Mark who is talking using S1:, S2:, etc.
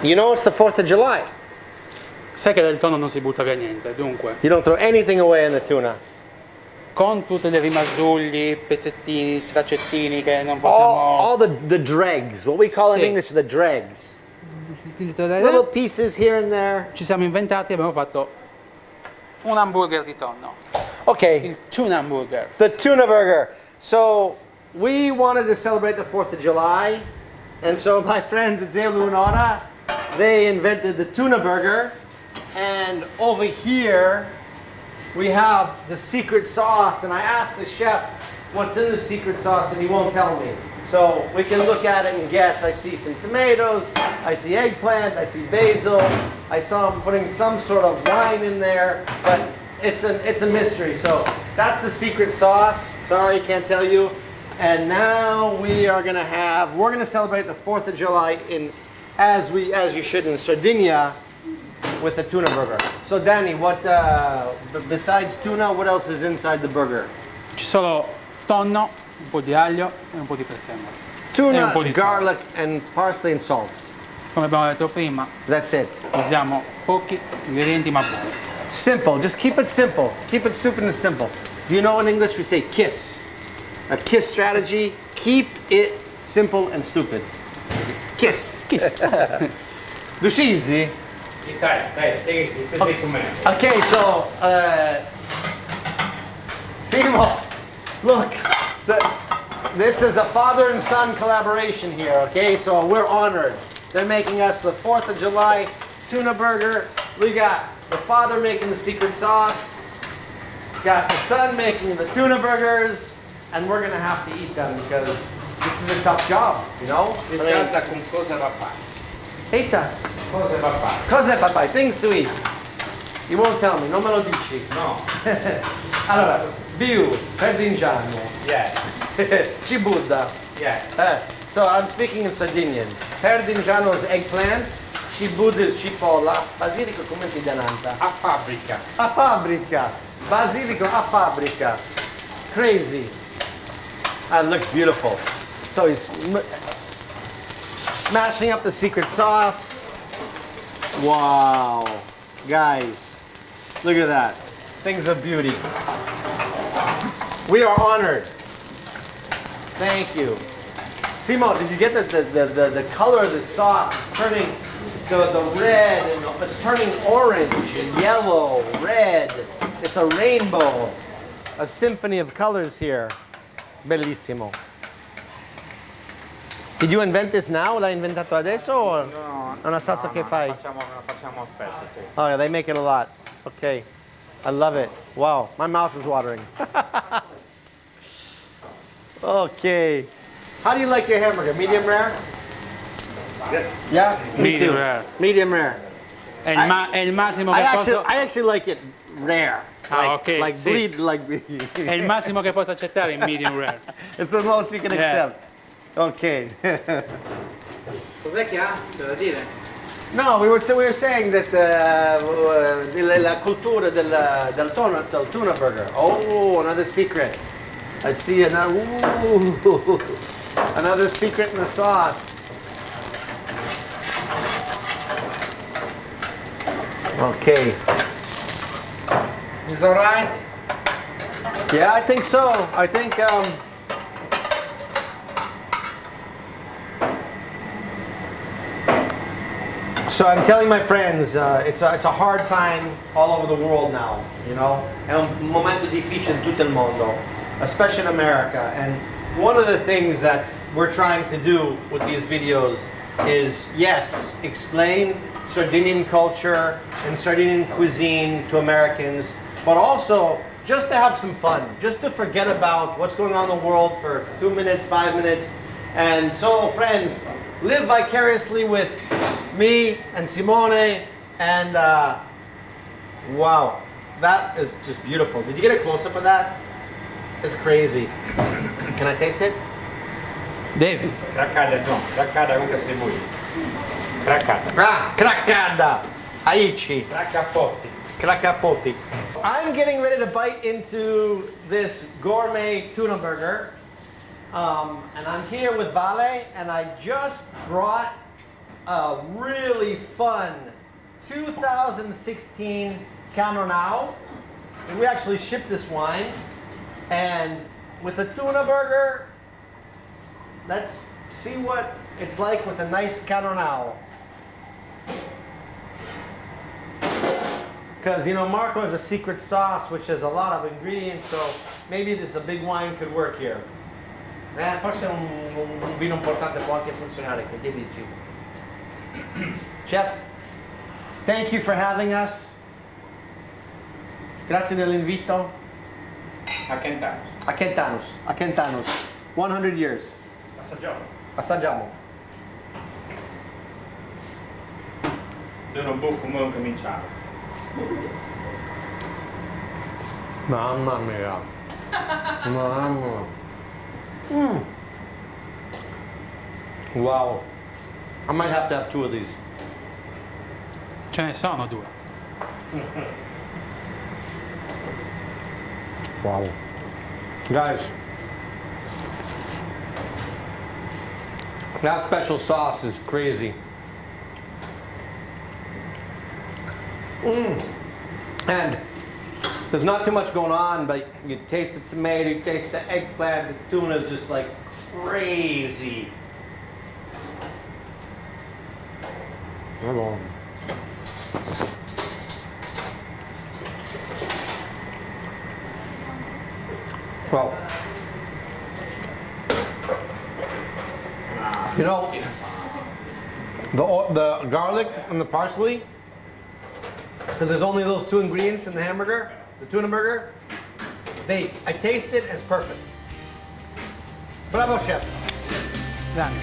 S1: You know it's the 4th of July.
S2: Sai che del tonno non si butta via niente, dunque,
S1: You don't throw anything away in the tuna.
S2: con tutti i rimasugli, pezzettini, straccettini che non possiamo...
S1: All the dregs, what we call in
S2: Sì.
S1: English the dregs. Little pieces here and there.
S2: Ci siamo inventati e abbiamo fatto un hamburger di tonno,
S1: Okay,
S2: il tuna hamburger.
S1: the tuna burger. So we wanted to celebrate the 4th of July, and so my friends at Zé Lunora, they invented the tuna burger, and over here we have the secret sauce, and I asked the chef what's in the secret sauce, and he won't tell me. So we can look at it and guess. I see some tomatoes, I see eggplant, I see basil, I saw him putting some sort of wine in there, but it's a mystery. So that's the secret sauce. Sorry, can't tell you. And now we're gonna celebrate the 4th of July as you should in Sardinia with the tuna burger. So Danny, what besides tuna, what else is inside the burger?
S2: Ci sono tonno, un po' di aglio e un po' di prezzemolo.
S1: Tuna,
S2: E un po' di
S1: garlic, and parsley and salt.
S2: Come abbiamo detto prima,
S1: That's it.
S2: usiamo pochi ingredienti ma buoni.
S1: Simple. Just keep it simple. Keep it stupid and simple. Do you know in English we say KISS? A KISS strategy. Keep it simple and stupid. KISS.
S2: Kiss.
S1: Lucchesi?
S3: Dai,
S1: Okay, so Simo, look, this is a father and son collaboration here. Okay, so we're honored. They're making us the 4th of July tuna burger. We got the father making the secret sauce. Got the son making the tuna burgers, and we're gonna have to eat them because this is a tough job, you know.
S3: con cosa va fare?
S1: Eita,
S3: Cosa va fare?
S1: cos'è papà? Things to eat. You won't tell me, non me lo dici.
S3: No.
S1: Allora, Biu, Perdingiano,
S3: Yeah.
S1: Cibuda.
S3: Yeah.
S1: So I'm speaking in Sardinian. Perdingiano is eggplant, Cibuda is cipolla, basilico come ti dananta?
S3: A fabbrica.
S1: A fabbrica. Basilico a fabbrica. Crazy. That looks beautiful. So he's smashing up the secret sauce. Wow. Guys, look at that. Things of beauty. We are honored. Thank you. Simo, did you get the color of the sauce? It's turning the red, and it's turning orange and yellow, red. It's a rainbow. A symphony of colors here. Bellissimo. Did you invent this now? L'hai inventato adesso? O è una salsa che fai?
S3: Facciamo a pezzo, sì.
S1: Oh yeah, they make it a lot. Okay. I love it. Wow, my mouth is watering. Okay. How do you like your hamburger? Medium rare? Yeah? Me
S2: Medium
S1: too.
S2: rare.
S1: Medium rare.
S2: È il massimo che posso...
S1: I actually like it rare.
S2: Ah, okay,
S1: Like
S2: sì.
S1: bleed, like
S2: È il massimo che posso accettare in medium rare.
S1: It's the most you can
S2: Yeah.
S1: accept. Okay.
S3: Cos'è che ha? C'è da dire?
S1: No, we were saying that la cultura del tuna burger. Oh, another secret. I see another. Ooh, another secret in the sauce. Okay.
S3: Is alright?
S1: Yeah, I think so. I think. So I'm telling my friends, it's a hard time all over the world now, you know? È un momento difficile in tutto il mondo, especially in America. And one of the things that we're trying to do with these videos is, yes, explain Sardinian culture and Sardinian cuisine to Americans, but also just to have some fun, just to forget about what's going on in the world for 2 minutes, 5 minutes. And so, friends, live vicariously with me and Simone, and wow, that is just beautiful. Did you get a close-up of that? It's crazy. Can I taste it?
S2: Devi.
S3: Craccada, John. Craccada come sei voi. Craccada.
S1: Ah, craccada. Aici.
S3: Craccapotti.
S1: Craccapotti. I'm getting ready to bite into this gourmet tuna burger. And I'm here with Vale, and I just brought a really fun 2016 Cameron. And we actually shipped this wine. And with the tuna burger, let's see what it's like with a nice Cameron. Because, you know, Marco has a secret sauce which has a lot of ingredients, so maybe this a big wine could work here. Forse un vino importante può anche funzionare, che dici? Chef, thank you for having us. Grazie dell'invito.
S3: A Kentanus.
S1: A Kentanus, a Kentanus. 100 years.
S3: Assaggiamo.
S1: Assaggiamo.
S3: Non può come cominciare.
S1: Mamma mia. Mamma. Wow. I might have to have 2 of these.
S2: Ce ne sono 2.
S1: Wow. Guys, that special sauce is crazy. And there's not too much going on, but you taste the tomato, you taste the eggplant, the tuna is just like crazy. Well, you know, the garlic and the parsley, because there's only those 2 ingredients in the hamburger, the tuna burger, I taste it and it's perfect. Bravo, chef.
S2: Grande.